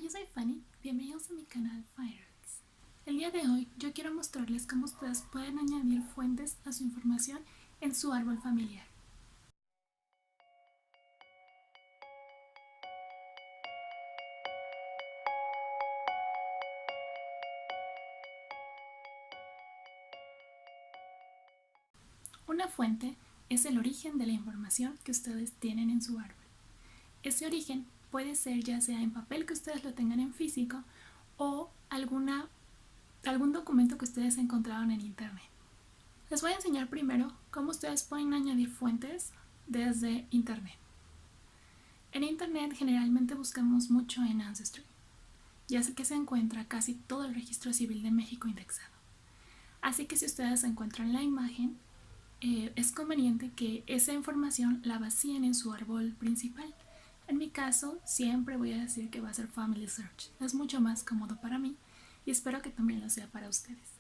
yo soy Fanny, bienvenidos a mi canal FireArts. El día de hoy yo quiero mostrarles cómo ustedes pueden añadir fuentes a su información en su árbol familiar. Una fuente es el origen de la información que ustedes tienen en su árbol. Ese origen puede ser ya sea en papel que ustedes lo tengan en físico o algún documento que ustedes encontraron en internet. Les voy a enseñar primero cómo ustedes pueden añadir fuentes desde internet. En internet generalmente buscamos mucho en Ancestry, ya que se encuentra casi todo el registro civil de México indexado. Así que si ustedes encuentran la imagen, es conveniente que esa información la vacíen en su árbol principal. En mi caso, siempre voy a decir que va a ser Family Search. Es mucho más cómodo para mí y espero que también lo sea para ustedes.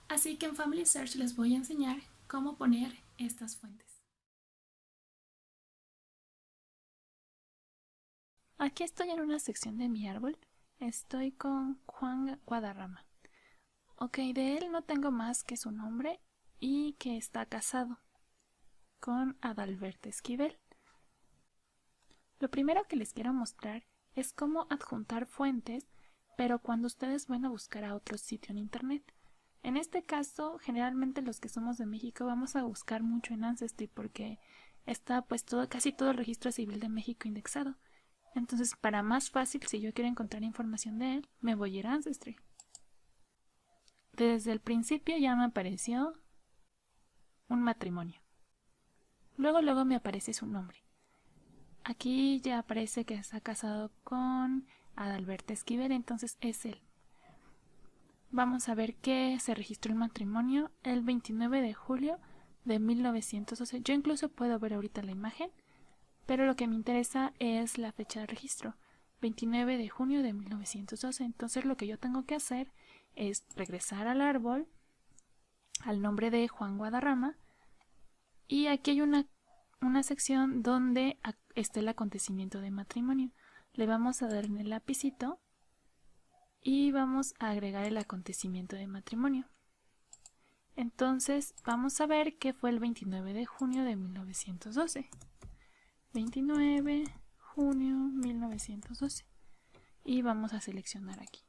Así que en Family Search les voy a enseñar cómo poner estas fuentes. Aquí estoy en una sección de mi árbol. Estoy con Juan Guadarrama. Ok, de él no tengo más que su nombre y que está casado con Adalberto Esquivel. Lo primero que les quiero mostrar es cómo adjuntar fuentes, pero cuando ustedes van a buscar a otro sitio en internet. En este caso, generalmente los que somos de México vamos a buscar mucho en Ancestry porque está pues casi todo el registro civil de México indexado. Entonces, para más fácil, si yo quiero encontrar información de él, me voy a ir a Ancestry. Desde el principio ya me apareció un matrimonio. Luego me aparece su nombre. Aquí ya aparece que está casado con Adalberto Esquivel, entonces es él. Vamos a ver que se registró el matrimonio el 29 de julio de 1912. Yo incluso puedo ver ahorita la imagen, pero lo que me interesa es la fecha de registro, 29 de junio de 1912. Entonces lo que yo tengo que hacer es regresar al árbol, al nombre de Juan Guadarrama, y aquí hay una sección donde está el acontecimiento de matrimonio. Le vamos a dar en el lapicito y vamos a agregar el acontecimiento de matrimonio. Entonces vamos a ver que fue el 29 de junio de 1912. 29 junio 1912. Y vamos a seleccionar aquí.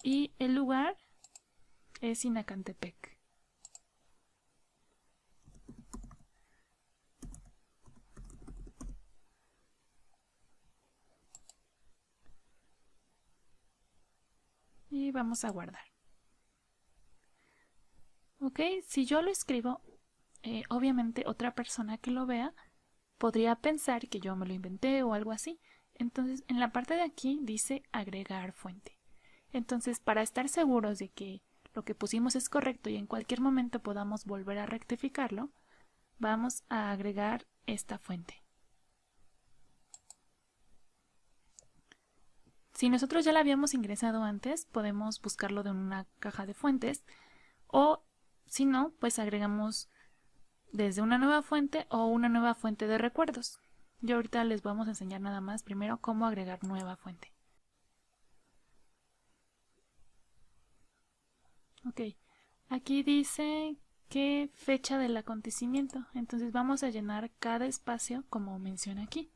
Y el lugar es Sinacantepec. Y vamos a guardar. Ok, si yo lo escribo, obviamente otra persona que lo vea podría pensar que yo me lo inventé o algo así. Entonces, en la parte de aquí dice agregar fuente. Entonces, para estar seguros de que lo que pusimos es correcto y en cualquier momento podamos volver a rectificarlo, vamos a agregar esta fuente. Si nosotros ya la habíamos ingresado antes, podemos buscarlo de una caja de fuentes o si no, pues agregamos desde una nueva fuente o una nueva fuente de recuerdos. Yo ahorita les vamos a enseñar nada más primero cómo agregar nueva fuente. Ok, aquí dice qué fecha del acontecimiento, entonces vamos a llenar cada espacio como menciona aquí.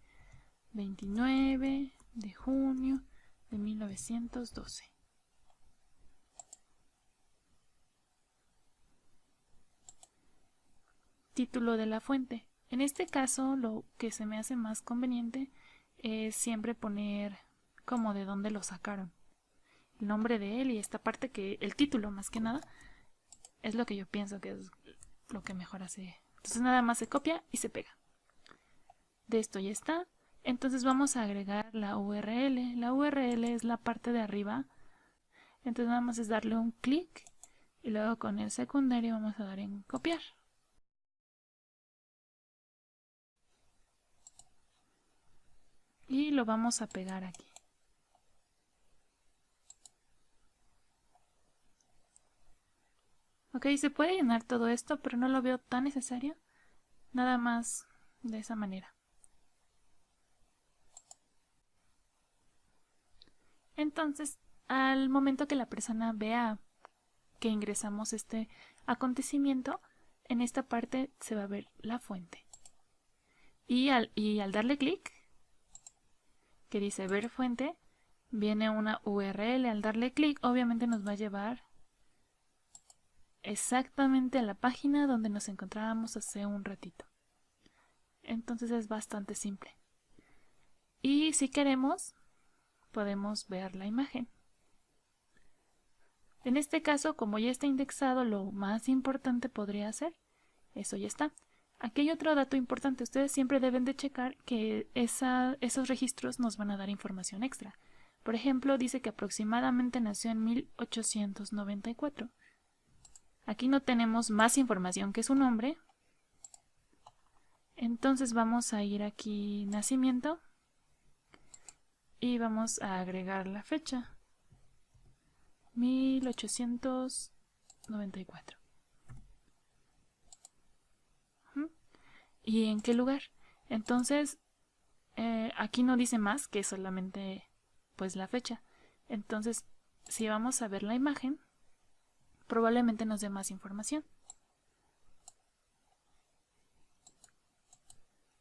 29 de junio de 1912. Título de la fuente. En este caso, lo que se me hace más conveniente es siempre poner como de dónde lo sacaron. El nombre de él y esta parte que el título más que nada es lo que yo pienso que es lo que mejor hace. Entonces nada más se copia y se pega. De esto ya está. Entonces vamos a agregar la URL. La URL es la parte de arriba. Entonces nada más es darle un clic y luego con el secundario vamos a dar en copiar. Y lo vamos a pegar aquí. Ok, se puede llenar todo esto, pero no lo veo tan necesario. Nada más de esa manera. Entonces, al momento que la persona vea que ingresamos este acontecimiento, en esta parte se va a ver la fuente. Y al darle clic, que dice ver fuente, viene una URL. Al darle clic, obviamente nos va a llevar exactamente a la página donde nos encontrábamos hace un ratito. Entonces es bastante simple. Y si queremos, podemos ver la imagen. En este caso, como ya está indexado, lo más importante podría ser, eso ya está. Aquí hay otro dato importante. Ustedes siempre deben de checar que esos registros nos van a dar información extra. Por ejemplo, dice que aproximadamente nació en 1894. Aquí no tenemos más información que su nombre. Entonces vamos a ir aquí, nacimiento, y vamos a agregar la fecha, 1894. ¿Y en qué lugar? Entonces, aquí no dice más que solamente pues la fecha. Entonces, si vamos a ver la imagen, probablemente nos dé más información.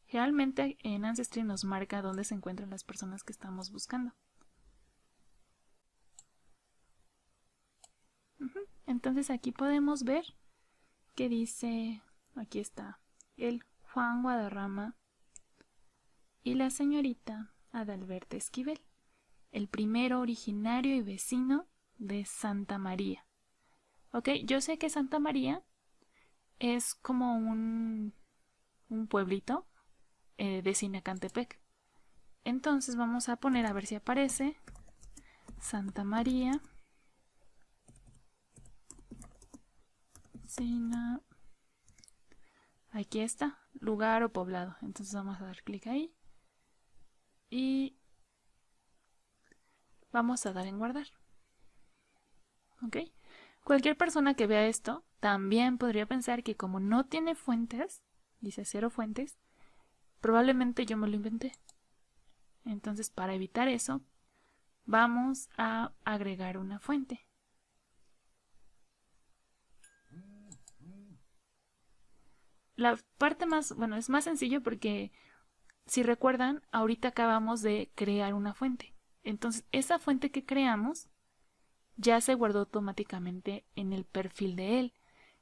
Realmente en Ancestry nos marca dónde se encuentran las personas que estamos buscando. Entonces aquí podemos ver que dice, aquí está, el Juan Guadarrama y la señorita Adalberta Esquivel, el primero originario y vecino de Santa María. Ok, yo sé que Santa María es como un pueblito de Sinacantepec. Entonces vamos a poner a ver si aparece Santa María, aquí está, lugar o poblado. Entonces vamos a dar clic ahí y vamos a dar en guardar. ¿Ok? Cualquier persona que vea esto también podría pensar que como no tiene fuentes, dice 0 fuentes, probablemente yo me lo inventé. Entonces, para evitar eso, vamos a agregar una fuente. La parte más, bueno, es más sencillo porque si recuerdan, ahorita acabamos de crear una fuente. Entonces, esa fuente que creamos ya se guardó automáticamente en el perfil de él.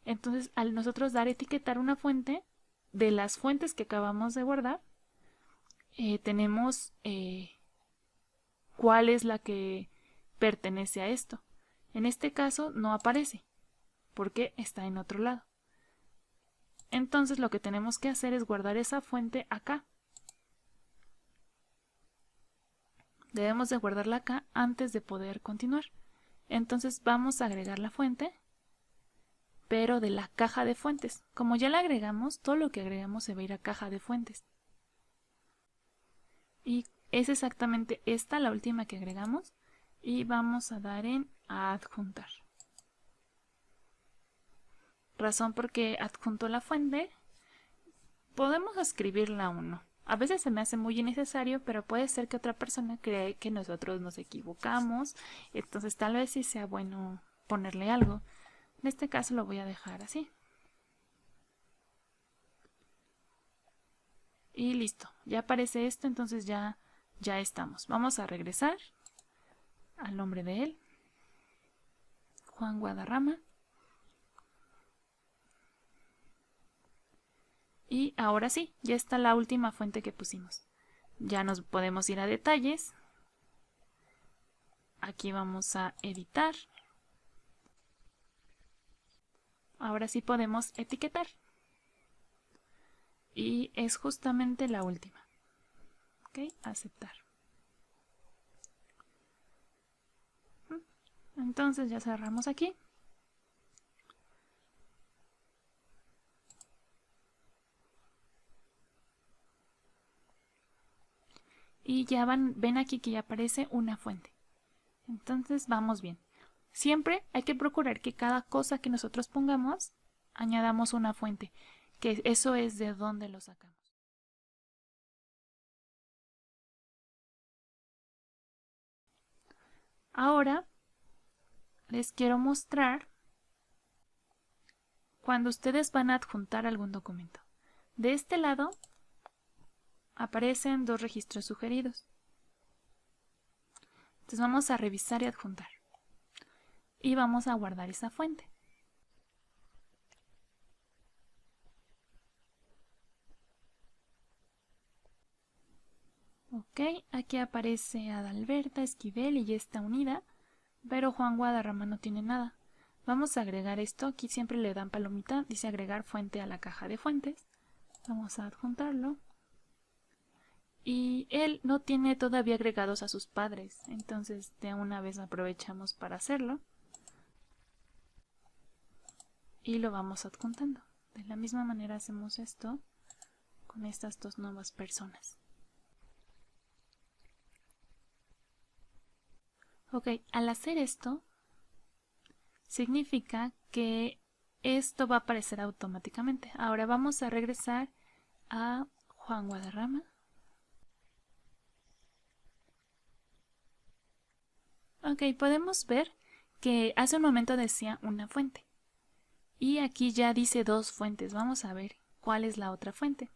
Entonces, al nosotros dar etiquetar una fuente, de las fuentes que acabamos de guardar, tenemos cuál es la que pertenece a esto. En este caso no aparece porque está en otro lado. Entonces lo que tenemos que hacer es guardar esa fuente acá. Debemos de guardarla acá antes de poder continuar. Entonces vamos a agregar la fuente, pero de la caja de fuentes. Como ya la agregamos, todo lo que agregamos se va a ir a caja de fuentes. Y es exactamente esta la última que agregamos. Y vamos a dar en adjuntar. Razón porque adjunto la fuente, podemos escribirla o no. A veces se me hace muy innecesario, pero puede ser que otra persona cree que nosotros nos equivocamos. Entonces tal vez sí sea bueno ponerle algo. En este caso lo voy a dejar así. Y listo, ya aparece esto, entonces ya estamos. Vamos a regresar al nombre de él, Juan Guadarrama. Y ahora sí, ya está la última fuente que pusimos. Ya nos podemos ir a detalles. Aquí vamos a editar. Ahora sí podemos etiquetar. Y es justamente la última. Ok, aceptar. Entonces ya cerramos aquí. Y ya ven aquí que ya aparece una fuente. Entonces vamos bien. Siempre hay que procurar que cada cosa que nosotros pongamos añadamos una fuente, que eso es de dónde lo sacamos. Ahora les quiero mostrar cuando ustedes van a adjuntar algún documento. De este lado aparecen 2 registros sugeridos. Entonces vamos a revisar y adjuntar. Y vamos a guardar esa fuente. Ok, aquí aparece Adalberta Esquivel y ya está unida, pero Juan Guadarrama no tiene nada. Vamos a agregar esto, aquí siempre le dan palomita, dice agregar fuente a la caja de fuentes. Vamos a adjuntarlo. Y él no tiene todavía agregados a sus padres, entonces de una vez aprovechamos para hacerlo. Y lo vamos adjuntando. De la misma manera hacemos esto con estas 2 nuevas personas. Ok, al hacer esto, significa que esto va a aparecer automáticamente. Ahora vamos a regresar a Juan Guadarrama. Ok, podemos ver que hace un momento decía una fuente. Y aquí ya dice 2 fuentes. Vamos a ver cuál es la otra fuente.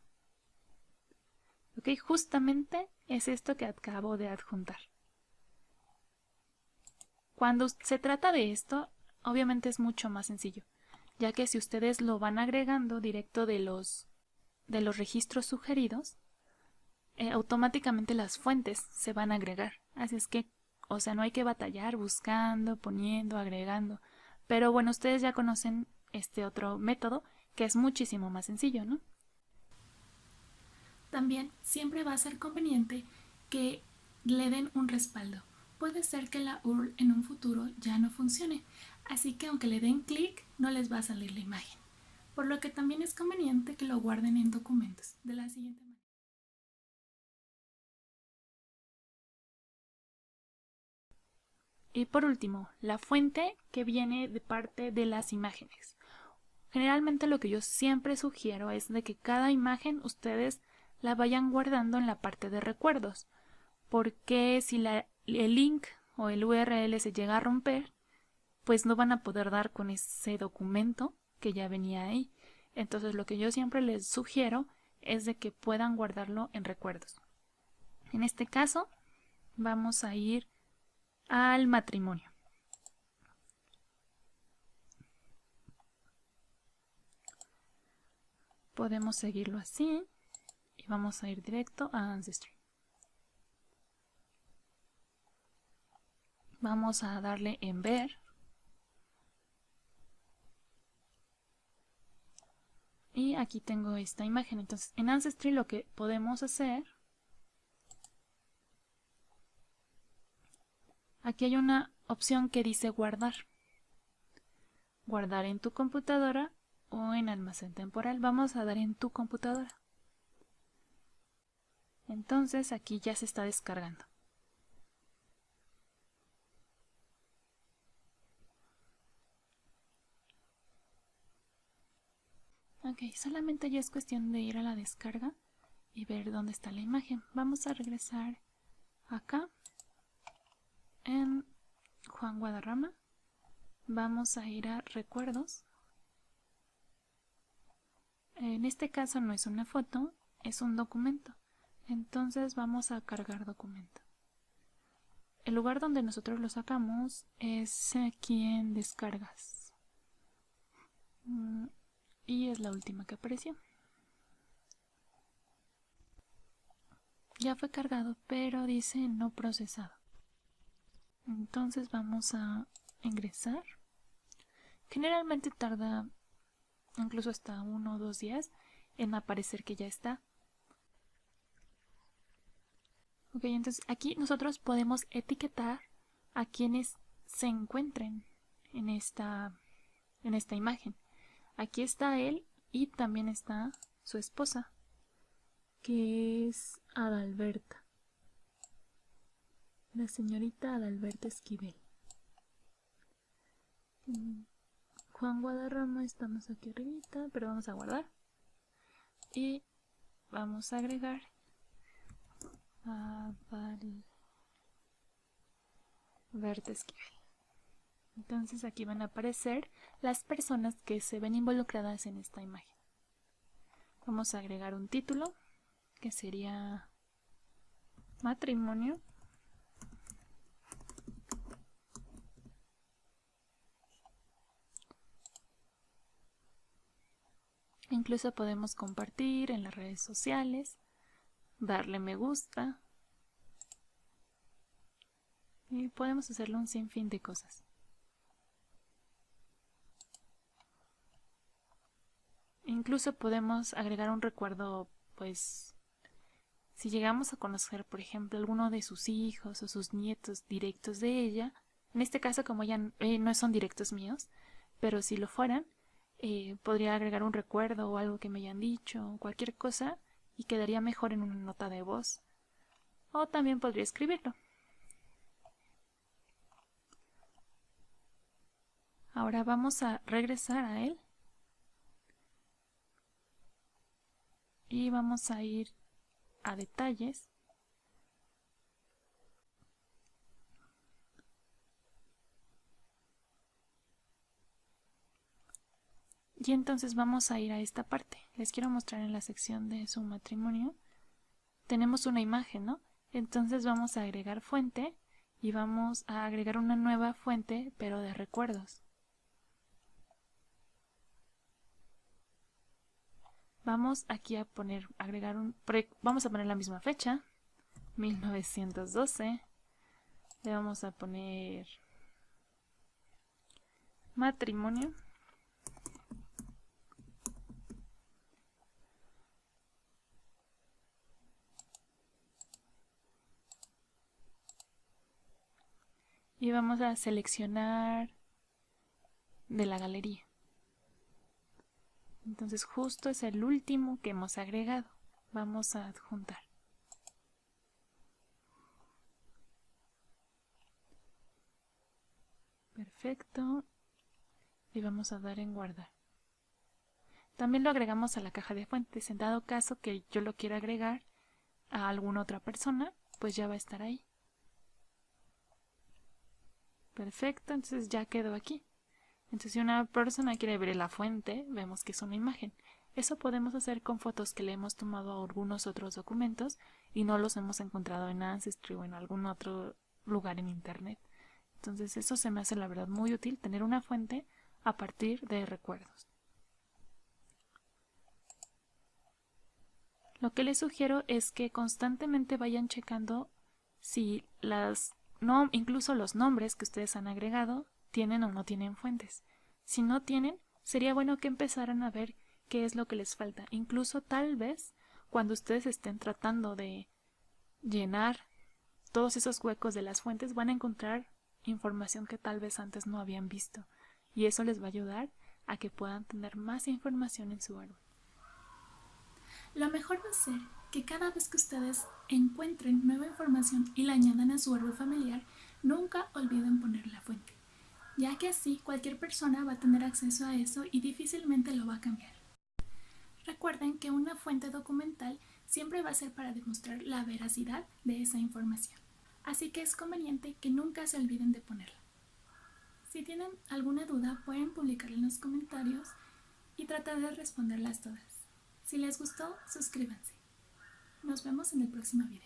Ok, justamente es esto que acabo de adjuntar. Cuando se trata de esto, obviamente es mucho más sencillo, ya que si ustedes lo van agregando directo de los registros sugeridos, automáticamente las fuentes se van a agregar. Así es que, o sea, no hay que batallar buscando, poniendo, agregando. Pero bueno, ustedes ya conocen este otro método que es muchísimo más sencillo, ¿no? También siempre va a ser conveniente que le den un respaldo. Puede ser que la URL en un futuro ya no funcione, así que aunque le den clic no les va a salir la imagen. Por lo que también es conveniente que lo guarden en documentos de la siguiente manera. Y por último, la fuente que viene de parte de las imágenes. Generalmente lo que yo siempre sugiero es de que cada imagen ustedes la vayan guardando en la parte de recuerdos, porque si el link o el URL se llega a romper, pues no van a poder dar con ese documento que ya venía ahí. Entonces lo que yo siempre les sugiero es de que puedan guardarlo en recuerdos. En este caso vamos a ir al matrimonio. Podemos seguirlo así y vamos a ir directo a Ancestry. Vamos a darle en ver. Y aquí tengo esta imagen. Entonces en Ancestry lo que podemos hacer, aquí hay una opción que dice guardar. Guardar en tu computadora o en almacén temporal. Vamos a dar en tu computadora. Entonces aquí ya se está descargando. Ok, solamente ya es cuestión de ir a la descarga y ver dónde está la imagen. Vamos a regresar acá en Juan Guadarrama. Vamos a ir a recuerdos. En este caso no es una foto, es un documento. Entonces vamos a cargar documento. El lugar donde nosotros lo sacamos es aquí en descargas. Y es la última que apareció. Ya fue cargado, pero dice no procesado. Entonces vamos a ingresar. Generalmente tarda incluso hasta 1 o 2 días en aparecer que ya está. Ok, entonces aquí nosotros podemos etiquetar a quienes se encuentren en esta imagen. Aquí está él y también está su esposa, que es Adalberta, la señorita Adalberta Esquivel. Juan Guadarrama, estamos aquí arribita, pero vamos a guardar y vamos a agregar a Berta Esquivel. Entonces aquí van a aparecer las personas que se ven involucradas en esta imagen. Vamos a agregar un título que sería matrimonio. Incluso podemos compartir en las redes sociales, darle me gusta y podemos hacerle un sinfín de cosas. Incluso podemos agregar un recuerdo, pues, si llegamos a conocer, por ejemplo, alguno de sus hijos o sus nietos directos de ella, en este caso como ya no son directos míos, pero si lo fueran, podría agregar un recuerdo o algo que me hayan dicho, cualquier cosa, y quedaría mejor en una nota de voz. O también podría escribirlo. Ahora vamos a regresar a él. Y vamos a ir a detalles. Y entonces vamos a ir a esta parte. Les quiero mostrar en la sección de su matrimonio. Tenemos una imagen, ¿no? Entonces vamos a agregar fuente y vamos a agregar una nueva fuente, pero de recuerdos. Vamos aquí a poner, vamos a poner la misma fecha, 1912. Le vamos a poner matrimonio. Y vamos a seleccionar de la galería. Entonces justo es el último que hemos agregado. Vamos a adjuntar. Perfecto. Y vamos a dar en guardar. También lo agregamos a la caja de fuentes. En dado caso que yo lo quiera agregar a alguna otra persona, pues ya va a estar ahí. Perfecto, entonces ya quedó aquí. Entonces si una persona quiere ver la fuente, vemos que es una imagen. Eso podemos hacer con fotos que le hemos tomado a algunos otros documentos y no los hemos encontrado en Ancestry o en algún otro lugar en internet. Entonces eso se me hace la verdad muy útil, tener una fuente a partir de recuerdos. Lo que les sugiero es que constantemente vayan checando si incluso los nombres que ustedes han agregado tienen o no tienen fuentes. Si no tienen, sería bueno que empezaran a ver qué es lo que les falta. Incluso tal vez cuando ustedes estén tratando de llenar todos esos huecos de las fuentes van a encontrar información que tal vez antes no habían visto. Y eso les va a ayudar a que puedan tener más información en su árbol. Lo mejor va a ser que cada vez que ustedes encuentren nueva información y la añadan a su árbol familiar, nunca olviden poner la fuente, ya que así cualquier persona va a tener acceso a eso y difícilmente lo va a cambiar. Recuerden que una fuente documental siempre va a ser para demostrar la veracidad de esa información, así que es conveniente que nunca se olviden de ponerla. Si tienen alguna duda, pueden publicarla en los comentarios y tratar de responderlas todas. Si les gustó, suscríbanse. Nos vemos en el próximo video.